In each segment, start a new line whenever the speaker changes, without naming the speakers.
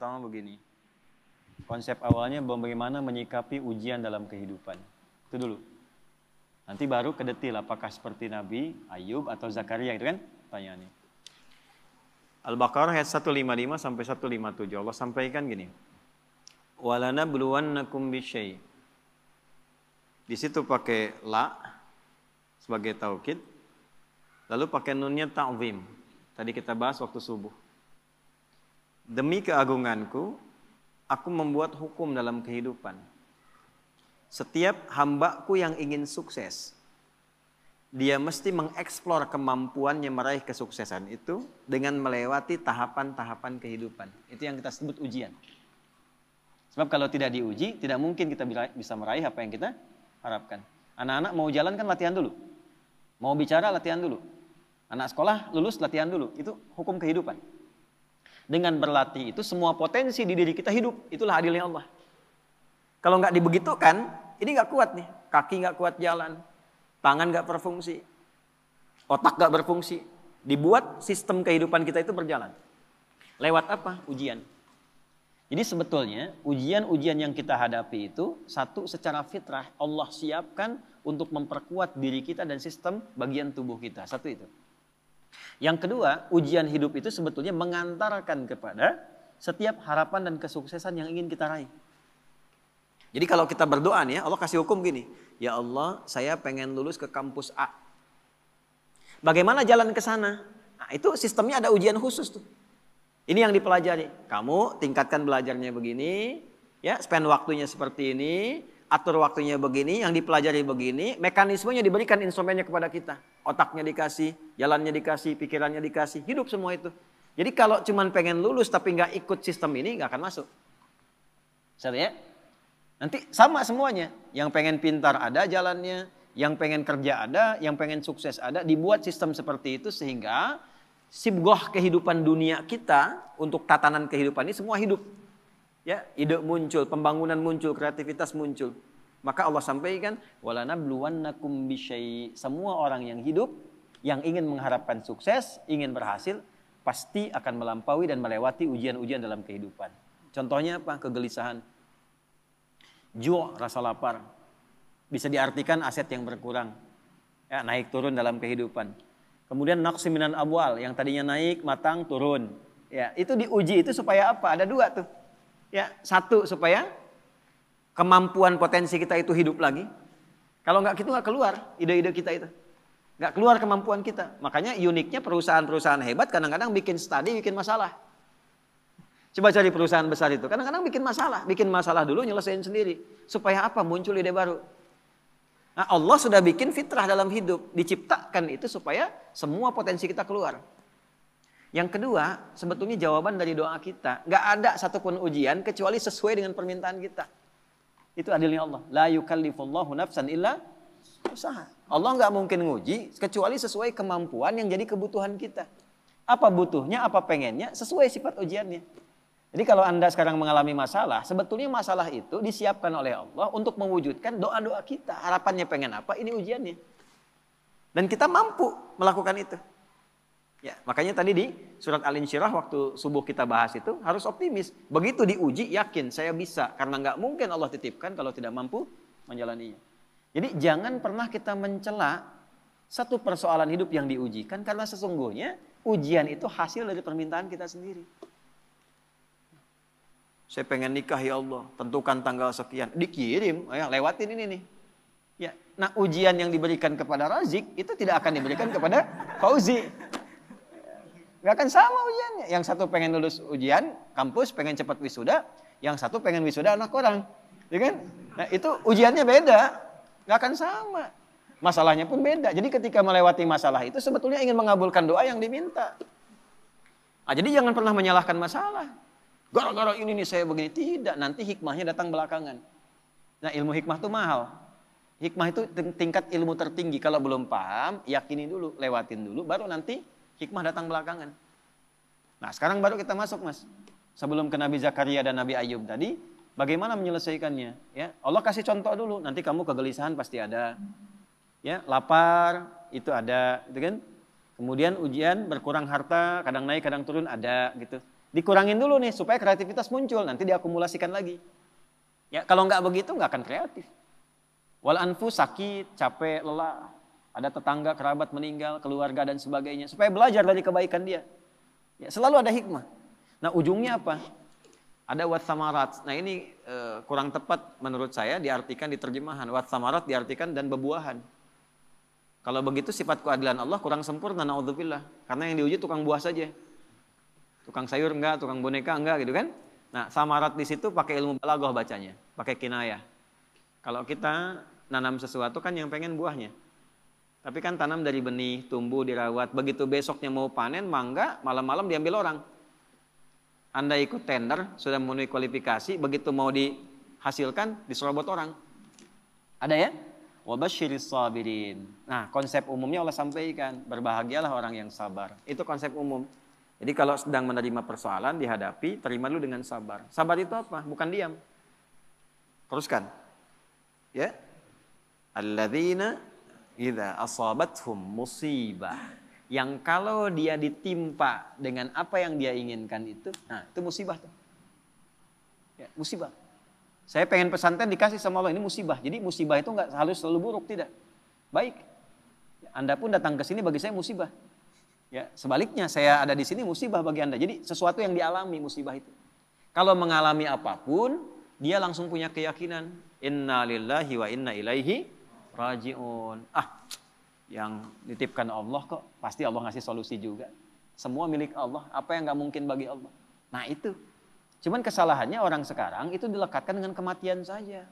pertama begini. Konsep awalnya bagaimana menyikapi ujian dalam kehidupan. Itu dulu. Nanti baru ke detail apakah seperti Nabi Ayub atau Zakaria, itu kan pertanyaannya. Al-Baqarah ayat 155 sampai 157. Allah sampaikan gini. Walanabluwannakum bisyai'. Di situ pakai la sebagai taukid. Lalu pakai nunnya ta'zim. Tadi kita bahas waktu subuh. Demi keagunganku, aku membuat hukum dalam kehidupan. Setiap hambaku yang ingin sukses, dia mesti mengeksplor kemampuannya meraih kesuksesan itu dengan melewati tahapan-tahapan kehidupan. Itu yang kita sebut ujian. Sebab kalau tidak diuji, tidak mungkin kita bisa meraih apa yang kita harapkan. Anak-anak mau jalan kan latihan dulu. Mau bicara latihan dulu. Anak sekolah lulus latihan dulu. Itu hukum kehidupan. Dengan berlatih itu semua potensi di diri kita hidup. Itulah adilnya Allah. Kalau nggak dibegitukan, ini nggak kuat nih. Kaki nggak kuat jalan. Tangan nggak berfungsi. Otak nggak berfungsi. Dibuat sistem kehidupan kita itu berjalan. Lewat apa? Ujian. Jadi sebetulnya ujian-ujian yang kita hadapi itu satu secara fitrah Allah siapkan untuk memperkuat diri kita dan sistem bagian tubuh kita. Satu itu. Yang kedua, ujian hidup itu sebetulnya mengantarkan kepada setiap harapan dan kesuksesan yang ingin kita raih. Jadi kalau kita berdoa nih ya, Allah kasih hukum gini. Ya Allah, saya pengen lulus ke kampus A. Bagaimana jalan ke sana? Nah, itu sistemnya ada ujian khusus tuh. Ini yang dipelajari. Kamu tingkatkan belajarnya begini, ya, spend waktunya seperti ini, atur waktunya begini, yang dipelajari begini, mekanismenya diberikan instrumennya kepada kita. Otaknya dikasih, jalannya dikasih, pikirannya dikasih, hidup semua itu. Jadi kalau cuman pengen lulus tapi nggak ikut sistem ini, nggak akan masuk. Bisa ya? Nanti sama semuanya. Yang pengen pintar ada jalannya, yang pengen kerja ada, yang pengen sukses ada, dibuat sistem seperti itu sehingga sibgoh kehidupan dunia kita untuk tatanan kehidupan ini semua hidup. Ya, ide muncul, pembangunan muncul, kreativitas muncul. Maka Allah sampaikan, walanabluwannakum bisyai'. Semua orang yang hidup, yang ingin mengharapkan sukses, ingin berhasil, pasti akan melampaui dan melewati ujian-ujian dalam kehidupan. Contohnya apa? Kegelisahan. Ju', rasa lapar. Bisa diartikan aset yang berkurang. Ya, naik turun dalam kehidupan. Kemudian naqsi minan amwal, yang tadinya naik, matang, turun. Ya, itu diuji itu supaya apa? Ada dua tuh. Ya, satu supaya kemampuan potensi kita itu hidup lagi. Kalau nggak gitu nggak keluar ide-ide kita itu. Nggak keluar kemampuan kita. Makanya uniknya perusahaan-perusahaan hebat kadang-kadang bikin studi, bikin masalah. Coba cari perusahaan besar itu. Kadang-kadang bikin masalah dulu nyelesain sendiri. Supaya apa? Muncul ide baru. Nah, Allah sudah bikin fitrah dalam hidup. Diciptakan itu supaya semua potensi kita keluar. Yang kedua, sebetulnya jawaban dari doa kita. Nggak ada satupun ujian kecuali sesuai dengan permintaan kita. Itu adilnya Allah. La yukallifullahu nafsan illa usaha. Allah nggak mungkin nguji kecuali sesuai kemampuan yang jadi kebutuhan kita. Apa butuhnya, apa pengennya, sesuai sifat ujiannya. Jadi kalau Anda sekarang mengalami masalah, sebetulnya masalah itu disiapkan oleh Allah untuk mewujudkan doa-doa kita. Harapannya pengen apa, ini ujiannya. Dan kita mampu melakukan itu. Ya, makanya tadi di surat Al-Insyirah waktu subuh kita bahas itu harus optimis. Begitu diuji, yakin saya bisa. Karena nggak mungkin Allah titipkan kalau tidak mampu menjalaninya. Jadi jangan pernah kita mencela satu persoalan hidup yang diujikan. Karena sesungguhnya ujian itu hasil dari permintaan kita sendiri. Saya pengen nikah ya Allah, tentukan tanggal sekian. Dikirim, ya, lewatin ini nih. Ya, nah ujian yang diberikan kepada Razik itu tidak akan diberikan kepada Fauzi. Gak akan sama ujiannya. Yang satu pengen lulus ujian, kampus pengen cepat wisuda. Yang satu pengen wisuda anak orang. Ya kan? Nah itu ujiannya beda. Gak akan sama. Masalahnya pun beda. Jadi ketika melewati masalah itu sebetulnya ingin mengabulkan doa yang diminta. Nah, jadi jangan pernah menyalahkan masalah. Gara-gara ini nih saya begini. Tidak, nanti hikmahnya datang belakangan. Nah ilmu hikmah itu mahal. Hikmah itu tingkat ilmu tertinggi. Kalau belum paham, yakini dulu, lewatin dulu, baru nanti hikmah datang belakangan. Nah sekarang baru kita masuk mas. Sebelum ke Nabi Zakaria dan Nabi Ayub tadi, bagaimana menyelesaikannya? Ya, Allah kasih contoh dulu. Nanti kamu kegelisahan pasti ada. Ya, lapar itu ada, gitu kan? Kemudian ujian berkurang harta, kadang naik, kadang turun ada, gitu.
Dikurangin dulu nih supaya kreativitas muncul, nanti diakumulasikan lagi. Ya, kalau nggak begitu nggak akan kreatif. Wal anfus sakit, capek, lelah, ada tetangga, kerabat meninggal, keluarga dan sebagainya, supaya belajar dari kebaikan dia. Ya, selalu ada hikmah. Nah, ujungnya apa? Ada watsamarat. Nah, ini kurang tepat menurut saya diartikan di terjemahan. Watsamarat diartikan dan bebuahan. Kalau begitu sifat keadilan Allah kurang sempurna, naudzubillah. Karena yang diuji tukang buah saja. Tukang sayur enggak, tukang boneka enggak gitu kan. Nah, samarat di situ pakai ilmu balaghah bacanya, pakai kinayah. Kalau kita nanam sesuatu kan yang pengen buahnya. Tapi kan tanam dari benih, tumbuh, dirawat. Begitu besoknya mau panen, mangga, malam-malam diambil orang. Anda ikut tender, sudah memenuhi kualifikasi, begitu mau dihasilkan, diserobot orang. Ada ya? Wabasyiris sabirin. Nah, konsep umumnya Allah sampaikan, berbahagialah orang yang sabar. Itu konsep umum. Jadi kalau sedang menerima persoalan, dihadapi, terima dulu dengan sabar. Sabar itu apa? Bukan diam. Teruskan. Ya. Alladzina idza asabathum musibah. Yang kalau dia ditimpa dengan apa yang dia inginkan itu, nah itu musibah tuh. Ya, musibah. Saya pengen pesantren dikasih sama Allah, ini musibah. Jadi musibah itu nggak harus selalu buruk, tidak. Baik. Anda pun datang ke sini bagi saya musibah. Ya, sebaliknya saya ada di sini musibah bagi Anda. Jadi sesuatu yang dialami musibah itu. Kalau mengalami apapun, dia langsung punya keyakinan, inna lillahi wa inna ilaihi raji'un. Yang dititipkan Allah kok, pasti Allah ngasih solusi juga. Semua milik Allah, apa yang nggak mungkin bagi Allah. Nah itu. Cuman kesalahannya orang sekarang itu dilekatkan dengan kematian saja.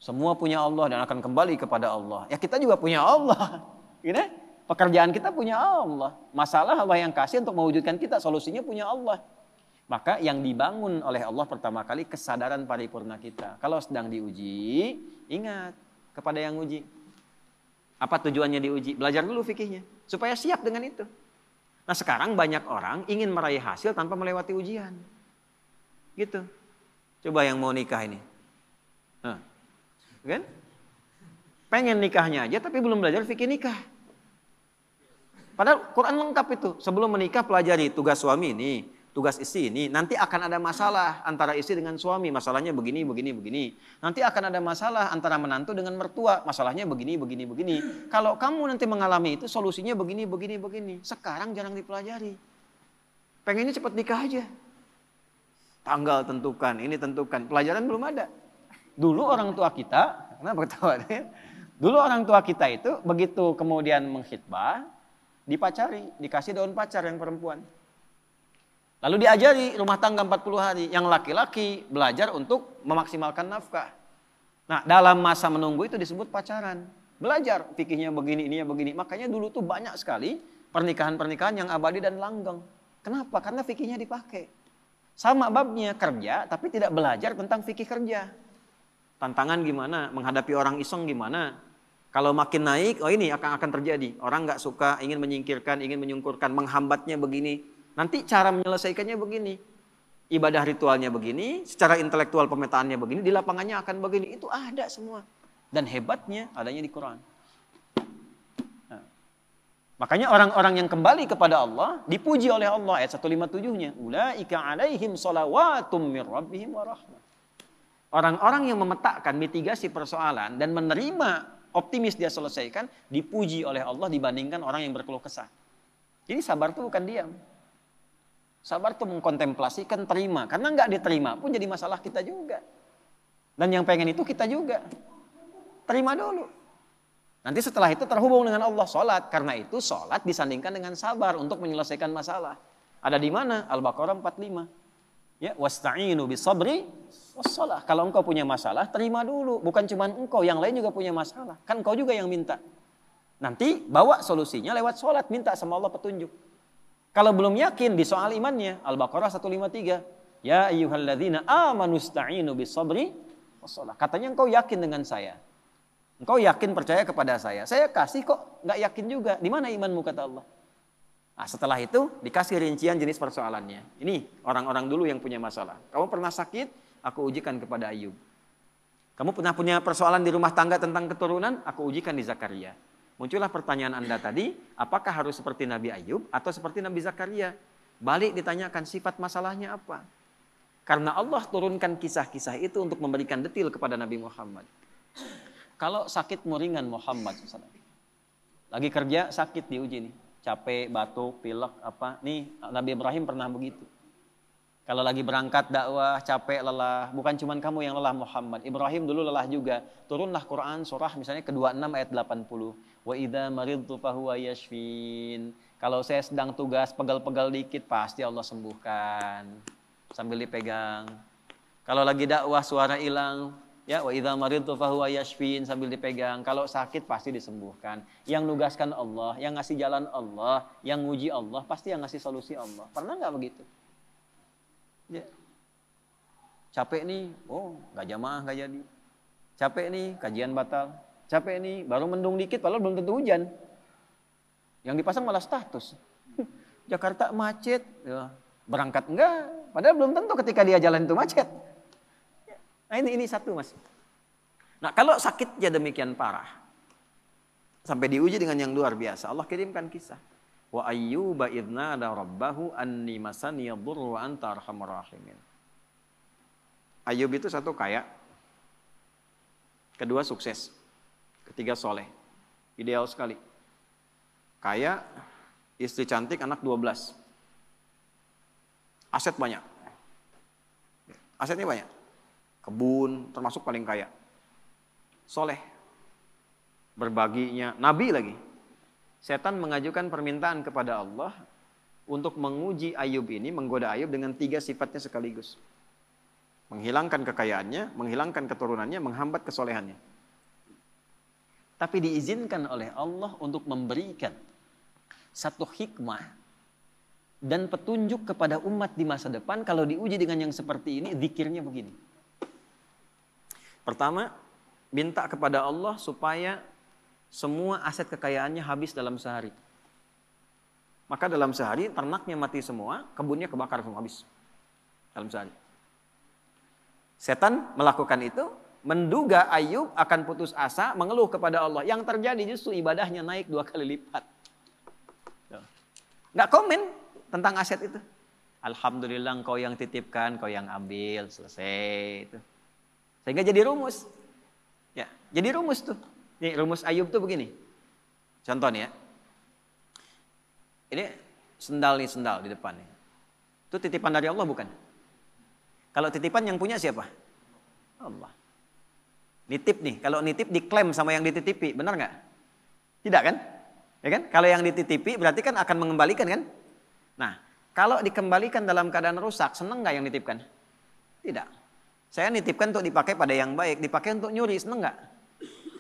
Semua punya Allah dan akan kembali kepada Allah. Ya kita juga punya Allah. Gitu? Pekerjaan kita punya Allah. Masalah Allah yang kasih untuk mewujudkan kita. Solusinya punya Allah. Maka yang dibangun oleh Allah pertama kali kesadaran paripurna kita. Kalau sedang diuji, ingat kepada yang uji. Apa tujuannya diuji? Belajar dulu fikihnya. Supaya siap dengan itu. Nah sekarang banyak orang ingin meraih hasil tanpa melewati ujian. Gitu. Coba yang mau nikah ini. Nah, kan? Pengen nikahnya aja tapi belum belajar fikih nikah. Padahal Quran lengkap itu. Sebelum menikah pelajari tugas suami ini, tugas istri ini. Nanti akan ada masalah antara istri dengan suami. Masalahnya begini, begini, begini. Nanti akan ada masalah antara menantu dengan mertua. Masalahnya begini, begini, begini. Kalau kamu nanti mengalami itu solusinya begini, begini, begini. Sekarang jarang dipelajari. Pengennya cepat nikah aja. Tanggal tentukan, ini tentukan. Pelajaran belum ada. Dulu orang tua kita, kenapa ketawa? Dulu orang tua kita itu begitu kemudian mengkhitbah, dipacari, dikasih daun pacar yang perempuan. Lalu diajari rumah tangga 40 hari. Yang laki-laki belajar untuk memaksimalkan nafkah. Nah dalam masa menunggu itu disebut pacaran. Belajar fikihnya begini, ininya begini. Makanya dulu tuh banyak sekali pernikahan-pernikahan yang abadi dan langgeng. Kenapa? Karena fikihnya dipakai. Sama babnya kerja tapi tidak belajar tentang fikih kerja. Tantangan gimana? Menghadapi orang iseng gimana? Kalau makin naik, oh ini akan terjadi. Orang nggak suka, ingin menyingkirkan, ingin menyungkurkan, menghambatnya begini. Nanti cara menyelesaikannya begini. Ibadah ritualnya begini, secara intelektual pemetaannya begini, di lapangannya akan begini. Itu ada semua. Dan hebatnya adanya di Quran. Nah, makanya orang-orang yang kembali kepada Allah, dipuji oleh Allah. Ayat 157-nya. Ulaika alaihim salawatum mir rabbihim wa rahmah. Orang-orang yang memetakan mitigasi persoalan dan menerima optimis dia selesaikan, dipuji oleh Allah dibandingkan orang yang berkeluh kesah. Jadi sabar itu bukan diam. Sabar itu mengkontemplasikan, terima. Karena nggak diterima pun jadi masalah kita juga. Dan yang pengen itu kita juga. Terima dulu. Nanti setelah itu terhubung dengan Allah, sholat. Karena itu sholat disandingkan dengan sabar untuk menyelesaikan masalah. Ada di mana? Al-Baqarah 45. Ya, wasta'inu bisabri wassalah. Kalau engkau punya masalah, terima dulu. Bukan cuma engkau, yang lain juga punya masalah. Kan engkau juga yang minta. Nanti bawa solusinya lewat sholat, minta sama Allah petunjuk. Kalau belum yakin di soal imannya, Al-Baqarah 153. Ya ayyuhalladzina amanu sta'inu bisabri wassalah. Katanya engkau yakin dengan saya. Engkau yakin percaya kepada saya. Saya kasih kok nggak yakin juga. Di mana imanmu kata Allah? Nah, setelah itu dikasih rincian jenis persoalannya. Ini orang-orang dulu yang punya masalah. Kamu pernah sakit? Aku ujikan kepada Ayub. Kamu pernah punya persoalan di rumah tangga tentang keturunan? Aku ujikan di Zakaria. Muncullah pertanyaan Anda tadi, apakah harus seperti Nabi Ayub atau seperti Nabi Zakaria? Balik ditanyakan sifat masalahnya apa. Karena Allah turunkan kisah-kisah itu untuk memberikan detil kepada Nabi Muhammad. Kalau sakitmu ringan Muhammad SAW. Lagi kerja sakit diuji nih. Capek, batuk, pilek, apa. Nih Nabi Ibrahim pernah begitu. Kalau lagi berangkat dakwah, capek, lelah. Bukan cuma kamu yang lelah Muhammad. Ibrahim dulu lelah juga. Turunlah Quran surah misalnya ke-26 ayat 80. Wa idza maridtu fahuwa yashfin. Kalau saya sedang tugas pegal-pegal dikit pasti Allah sembuhkan. Sambil dipegang. Kalau lagi dakwah suara hilang, ya wa idza maridtu fahuwa yashfin sambil dipegang. Kalau sakit pasti disembuhkan. Yang nugaskan Allah, yang ngasih jalan Allah, yang nguji Allah, pasti yang ngasih solusi Allah. Pernah nggak begitu? Ya. Capek nih, oh nggak jamaah nggak jadi. Capek nih, kajian batal. Capek nih, baru mendung dikit, padahal belum tentu hujan. Yang dipasang malah status. Jakarta macet, ya. Berangkat enggak, padahal belum tentu ketika dia jalan itu macet. Nah ini satu mas. Nah kalau sakitnya demikian parah, sampai diuji dengan yang luar biasa, Allah kirimkan kisah. Wa ayyuba idna ada rabbahu anni masani yadurru wa anta arhamur rahimin. Ayub itu satu kaya, kedua sukses, ketiga soleh, ideal sekali. Kaya, istri cantik, anak 12. Aset banyak. Asetnya banyak. Kebun, termasuk paling kaya. Soleh. Berbaginya, nabi lagi. Setan mengajukan permintaan kepada Allah untuk menguji Ayub ini, menggoda Ayub dengan 3 sifatnya sekaligus. Menghilangkan kekayaannya, menghilangkan keturunannya, menghambat kesolehannya. Tapi diizinkan oleh Allah untuk memberikan satu hikmah dan petunjuk kepada umat di masa depan. Kalau diuji dengan yang seperti ini, zikirnya begini. Pertama, minta kepada Allah supaya semua aset kekayaannya habis dalam sehari. Maka dalam sehari ternaknya mati semua, kebunnya kebakar semua habis. Dalam sehari. Setan melakukan itu, menduga Ayub akan putus asa, mengeluh kepada Allah. Yang terjadi justru ibadahnya naik 2 kali lipat. Nggak komen tentang aset itu. Alhamdulillah engkau yang titipkan, kau yang ambil, selesai itu. Sehingga jadi rumus. Ya, jadi rumus tuh. Nih rumus Ayub tuh begini. Contoh nih ya. Ini sendal di depan nih. Itu titipan dari Allah bukan? Kalau titipan yang punya siapa? Allah. Nitip nih, kalau nitip diklaim sama yang dititipi, benar nggak? Tidak kan? Ya kan? Kalau yang dititipi berarti kan akan mengembalikan kan? Nah, kalau dikembalikan dalam keadaan rusak, seneng nggak yang nitipkan? Tidak. Saya nitipkan untuk dipakai pada yang baik, dipakai untuk nyuri, seneng nggak?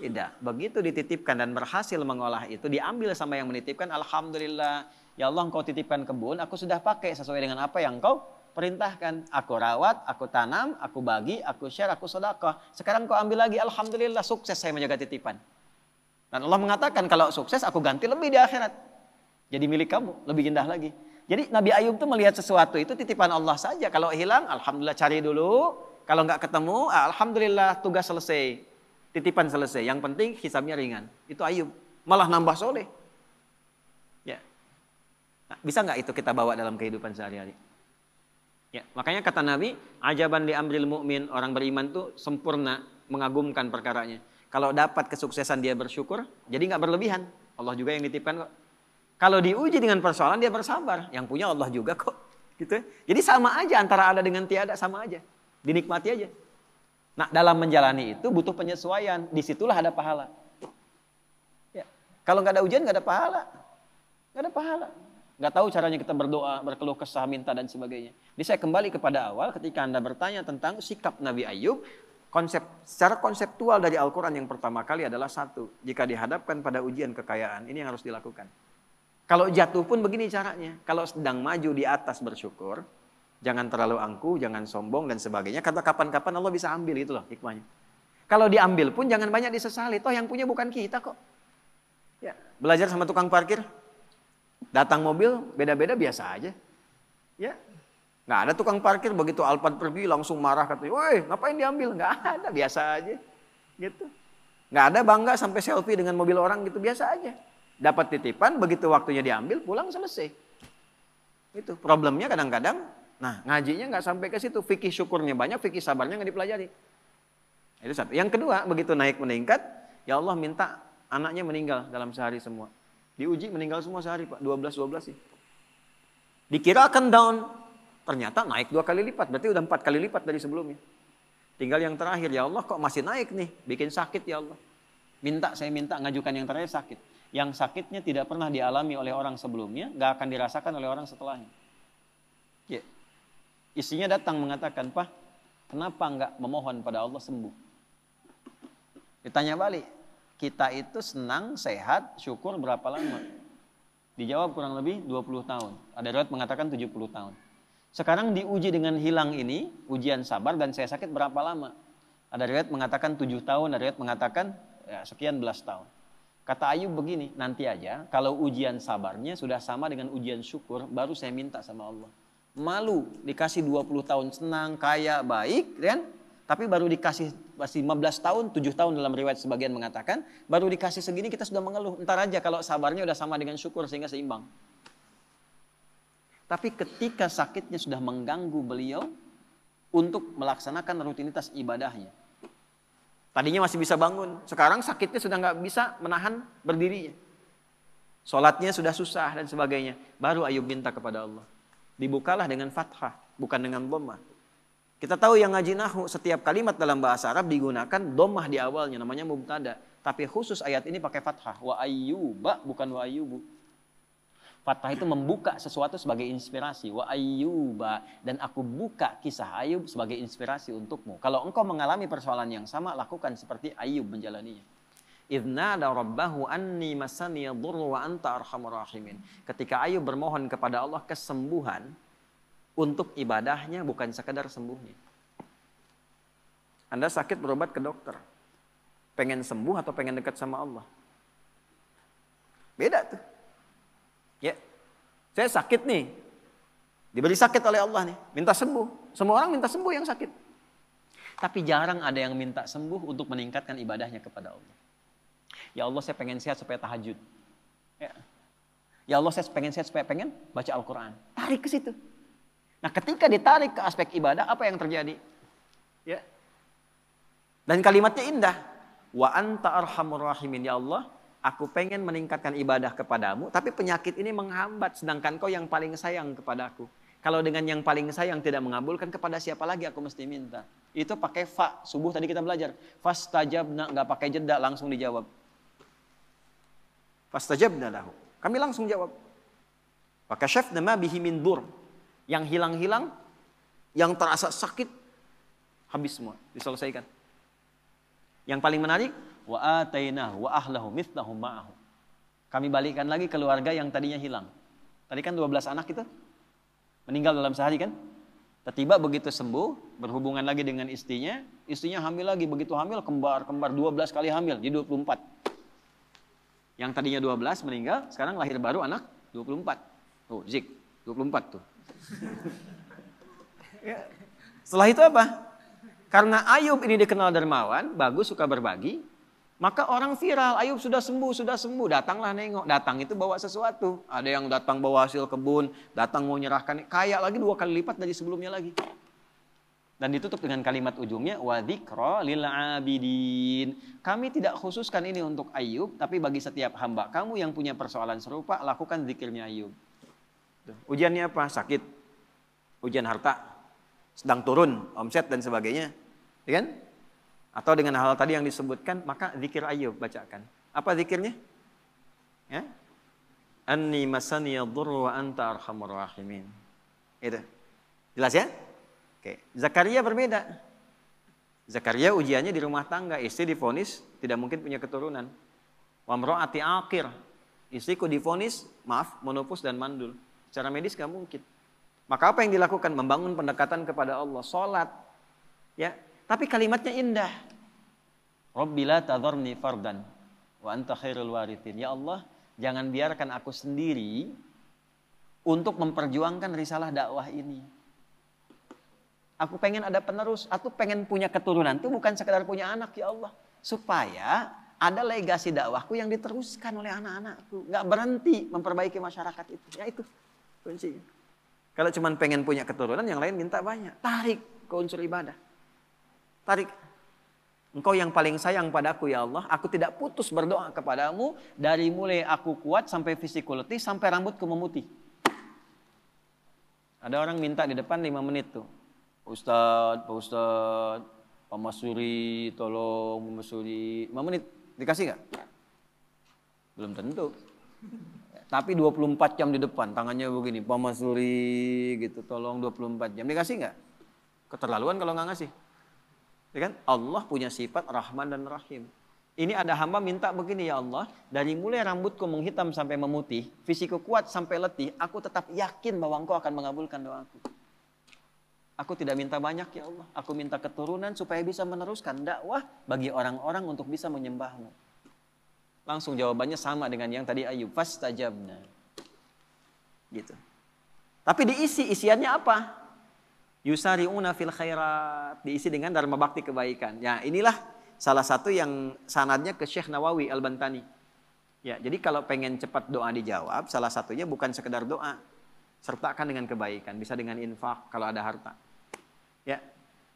Tidak. Begitu dititipkan dan berhasil mengolah itu, diambil sama yang menitipkan, alhamdulillah. Ya Allah, engkau titipkan kebun, aku sudah pakai sesuai dengan apa yang engkau perintahkan. Aku rawat, aku tanam, aku bagi, aku share, aku sedekah. Sekarang kau ambil lagi, alhamdulillah, sukses saya menjaga titipan. Dan Allah mengatakan kalau sukses aku ganti lebih di akhirat. Jadi milik kamu, lebih indah lagi. Jadi Nabi Ayub tuh melihat sesuatu itu titipan Allah saja. Kalau hilang, alhamdulillah cari dulu. Kalau nggak ketemu, alhamdulillah tugas selesai. Titipan selesai. Yang penting hisabnya ringan. Itu Ayub. Malah nambah soleh. Ya. Nah, bisa nggak itu kita bawa dalam kehidupan sehari-hari? Ya, makanya kata Nabi, ajaban li amril mu'min, orang beriman tuh sempurna, mengagumkan perkaranya. Kalau dapat kesuksesan dia bersyukur, jadi nggak berlebihan. Allah juga yang nitipkan kok. Kalau diuji dengan persoalan dia bersabar, yang punya Allah juga kok. Gitu. Jadi sama aja antara ada dengan tiada, sama aja. Dinikmati aja. Nah, dalam menjalani itu butuh penyesuaian. Disitulah ada pahala. Ya. Kalau nggak ada ujian nggak ada pahala. Nggak ada pahala. Nggak tahu caranya kita berdoa, berkeluh kesah, minta dan sebagainya. Jadi saya kembali kepada awal ketika Anda bertanya tentang sikap Nabi Ayub. Secara konseptual dari Al-Quran yang pertama kali adalah satu. Jika dihadapkan pada ujian kekayaan, ini yang harus dilakukan. Kalau jatuh pun begini caranya. Kalau sedang maju di atas bersyukur. Jangan terlalu angkuh, jangan sombong dan sebagainya. Kata kapan-kapan Allah bisa ambil, itu loh hikmahnya. Kalau diambil pun jangan banyak disesali. Toh yang punya bukan kita kok. Ya, belajar sama tukang parkir. Datang mobil beda-beda biasa aja. Ya. Nggak ada tukang parkir begitu Alphard pergi langsung marah katanya, "Woi, ngapain diambil?" Nggak ada, biasa aja. Gitu. Nggak ada bangga sampai selfie dengan mobil orang gitu, biasa aja. Dapat titipan, begitu waktunya diambil, pulang selesai. Itu problemnya kadang-kadang, nah ngajinya nggak sampai ke situ. Fikih syukurnya banyak, fikih sabarnya nggak dipelajari. Itu satu. Yang kedua, begitu naik meningkat, ya Allah minta anaknya meninggal dalam sehari semua. Diuji meninggal semua sehari Pak, 12 sih. Dikira akan down, ternyata naik 2 kali lipat, berarti udah 4 kali lipat dari sebelumnya. Tinggal yang terakhir, ya Allah kok masih naik nih, bikin sakit ya Allah. Saya minta ngajukan yang terakhir sakit. Yang sakitnya tidak pernah dialami oleh orang sebelumnya, gak akan dirasakan oleh orang setelahnya. Ya. Istrinya datang mengatakan, Pak, kenapa nggak memohon pada Allah sembuh? Ditanya balik, kita itu senang, sehat, syukur berapa lama? Dijawab kurang lebih 20 tahun. Ada riwayat mengatakan 70 tahun. Sekarang diuji dengan hilang ini, ujian sabar dan saya sakit berapa lama? Ada riwayat mengatakan 7 tahun, ada riwayat mengatakan ya, sekian belas tahun. Kata Ayub begini, nanti aja kalau ujian sabarnya sudah sama dengan ujian syukur, baru saya minta sama Allah. Malu, dikasih 20 tahun senang, kaya, baik, kan? Tapi baru dikasih masih 15 tahun, 7 tahun dalam riwayat sebagian mengatakan, baru dikasih segini kita sudah mengeluh. Entar aja kalau sabarnya udah sama dengan syukur sehingga seimbang. Tapi ketika sakitnya sudah mengganggu beliau untuk melaksanakan rutinitas ibadahnya. Tadinya masih bisa bangun, sekarang sakitnya sudah nggak bisa menahan berdirinya. Sholatnya sudah susah dan sebagainya. Baru Ayub minta kepada Allah. Dibukalah dengan fathah, bukan dengan dhammah. Kita tahu yang ngaji nahwu, setiap kalimat dalam bahasa Arab digunakan dhammah di awalnya, namanya mubtada. Tapi khusus ayat ini pakai fathah. Wa ayyuba, bukan wa ayyubu. Fathah itu membuka sesuatu sebagai inspirasi. Wa ayyuba. Dan aku buka kisah Ayub sebagai inspirasi untukmu. Kalau engkau mengalami persoalan yang sama, lakukan seperti Ayub menjalaninya. Idznada rabbahu anni masaniya dhurru wa anta arhamur rahimin. Ketika Ayub bermohon kepada Allah kesembuhan untuk ibadahnya, bukan sekadar sembuhnya. Anda sakit berobat ke dokter. Pengen sembuh atau pengen dekat sama Allah? Beda tuh. Ya, saya sakit nih. Diberi sakit oleh Allah nih. Minta sembuh. Semua orang minta sembuh yang sakit. Tapi jarang ada yang minta sembuh untuk meningkatkan ibadahnya kepada Allah. Ya Allah saya pengen sehat supaya tahajud. Ya Allah saya pengen sehat supaya pengen baca Al-Quran. Tarik ke situ. Nah ketika ditarik ke aspek ibadah, apa yang terjadi? Ya. Dan kalimatnya indah. Wa anta arhamur rahimin. Ya Allah, aku pengen meningkatkan ibadah kepadamu, tapi penyakit ini menghambat, sedangkan kau yang paling sayang kepadaku. Kalau dengan yang paling sayang tidak mengabulkan, kepada siapa lagi aku mesti minta? Itu pakai fa, subuh tadi kita belajar. Fastajabna, nggak pakai jeda, langsung dijawab. Fastajabna lahu. Kami langsung jawab. Fakashafna ma bihi min dur. Yang hilang-hilang, yang terasa sakit, habis semua, diselesaikan. Yang paling menarik, wa atainahu wa ahlahu mithlahum ma'ahu. Kami balikkan lagi keluarga yang tadinya hilang. Tadi kan 12 anak itu meninggal dalam sehari kan? Tiba begitu sembuh, berhubungan lagi dengan istrinya hamil lagi, begitu hamil kembar 12 kali hamil, jadi 24. Yang tadinya 12 meninggal, sekarang lahir baru anak 24. Oh, Zik, 24 tuh. Ya. Setelah itu apa? Karena Ayub ini dikenal dermawan, bagus, suka berbagi, maka orang viral, Ayub sudah sembuh, datanglah nengok. Datang itu bawa sesuatu. Ada yang datang bawa hasil kebun, datang mau nyerahkan, kaya lagi 2 kali lipat dari sebelumnya lagi. Dan ditutup dengan kalimat ujungnya, wa dzikra lil abidin. Kami tidak khususkan ini untuk Ayub, tapi bagi setiap hamba kamu yang punya persoalan serupa, lakukan zikirnya Ayub. Ujiannya apa? Sakit. Ujian harta. Sedang turun, omset dan sebagainya. Ya kan? Atau dengan hal tadi yang disebutkan, maka zikir Ayub bacakan. Apa zikirnya? Ya? Anni masaniya dhurru wa anta arhamur rahimin. Itu. Jelas ya? Oke. Zakaria berbeda. Zakaria ujiannya di rumah tangga, istri divonis tidak mungkin punya keturunan. Wa mraati aqir. Istriku divonis, menopause dan mandul. Secara medis gak mungkin. Maka apa yang dilakukan? Membangun pendekatan kepada Allah. Sholat. Ya. Tapi kalimatnya indah. Rabbi la tadharni fardan wa anta khairul warithin. Ya Allah, jangan biarkan aku sendiri untuk memperjuangkan risalah dakwah ini. Aku pengen ada penerus, aku pengen punya keturunan. Itu bukan sekedar punya anak ya Allah. Supaya ada legasi dakwahku yang diteruskan oleh anak-anakku. Gak berhenti memperbaiki masyarakat itu. Ya itu kuncinya. Kalau cuma pengen punya keturunan, yang lain minta banyak. Tarik ke unsur ibadah. Tarik. Engkau yang paling sayang padaku ya Allah. Aku tidak putus berdoa kepadamu. Dari mulai aku kuat sampai fisikku letih, sampai rambutku memutih. Ada orang minta di depan 5 menit tuh. Pak Ustadz, Pak Masuri, tolong Pak Masuri. 5 menit, dikasih gak? Belum tentu. Tapi 24 jam di depan, tangannya begini, Pak Masuri gitu, tolong 24 jam. Dikasih nggak? Keterlaluan kalau nggak ngasih. Ya kan? Allah punya sifat Rahman dan Rahim. Ini ada hamba minta begini, ya Allah, dari mulai rambutku menghitam sampai memutih, fisikku kuat sampai letih, aku tetap yakin bahwa Engkau akan mengabulkan doaku. Aku tidak minta banyak ya Allah, aku minta keturunan supaya bisa meneruskan dakwah bagi orang-orang untuk bisa menyembahmu. Langsung jawabannya sama dengan yang tadi Ayub. Fastajabna. Gitu. Tapi isiannya apa? Yusari'una fil khairat. Diisi dengan dharma bakti kebaikan. Ya, inilah salah satu yang sanadnya ke Syekh Nawawi Al-Bantani. Ya, jadi kalau pengen cepat doa dijawab, salah satunya bukan sekedar doa. Sertakan dengan kebaikan. Bisa dengan infak kalau ada harta. Ya,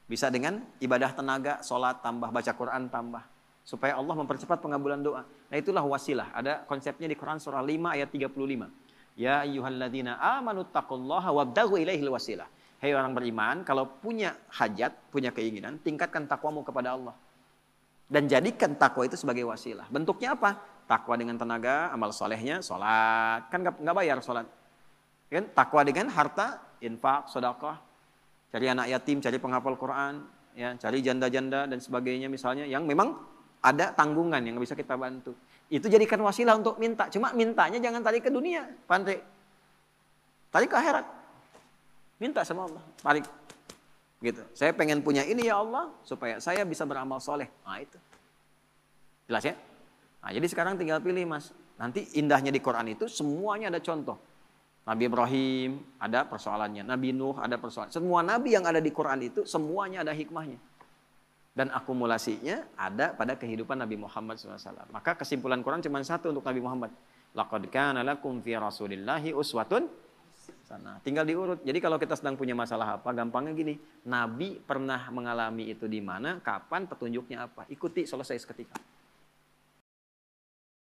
bisa dengan ibadah tenaga, sholat tambah, baca Quran tambah. Supaya Allah mempercepat pengabulan doa. Nah itulah wasilah. Ada konsepnya di Quran surah 5 ayat 35. Ya ayyuhalladzina amanu taqullaha wabtaghu ilaihil wasilah. Hei orang beriman, kalau punya hajat, punya keinginan, tingkatkan takwamu kepada Allah. Dan jadikan takwa itu sebagai wasilah. Bentuknya apa? Takwa dengan tenaga, amal solehnya, sholat. Kan nggak bayar sholat. Kan? Takwa dengan harta, infak, sedekah. Cari anak yatim, cari penghafal Quran. Ya, cari janda-janda dan sebagainya misalnya. Yang memang ada tanggungan yang bisa kita bantu. Itu jadikan wasilah untuk minta. Cuma mintanya jangan tarik ke dunia. Pandai. Tarik ke akhirat. Minta sama Allah. Tarik. Gitu. Saya pengen punya ini ya Allah. Supaya saya bisa beramal soleh. Nah itu. Jelas ya? Nah jadi sekarang tinggal pilih mas. Nanti indahnya di Quran itu semuanya ada contoh. Nabi Ibrahim ada persoalannya. Nabi Nuh ada persoalan. Semua nabi yang ada di Quran itu semuanya ada hikmahnya. Dan akumulasinya ada pada kehidupan Nabi Muhammad SAW. Maka kesimpulan Quran cuma satu untuk Nabi Muhammad. Laqad kana lakum fi rasulillahi uswatun hasanah. Tinggal diurut. Jadi kalau kita sedang punya masalah apa, gampangnya gini. Nabi pernah mengalami itu di mana, kapan, petunjuknya apa. Ikuti, selesai seketika.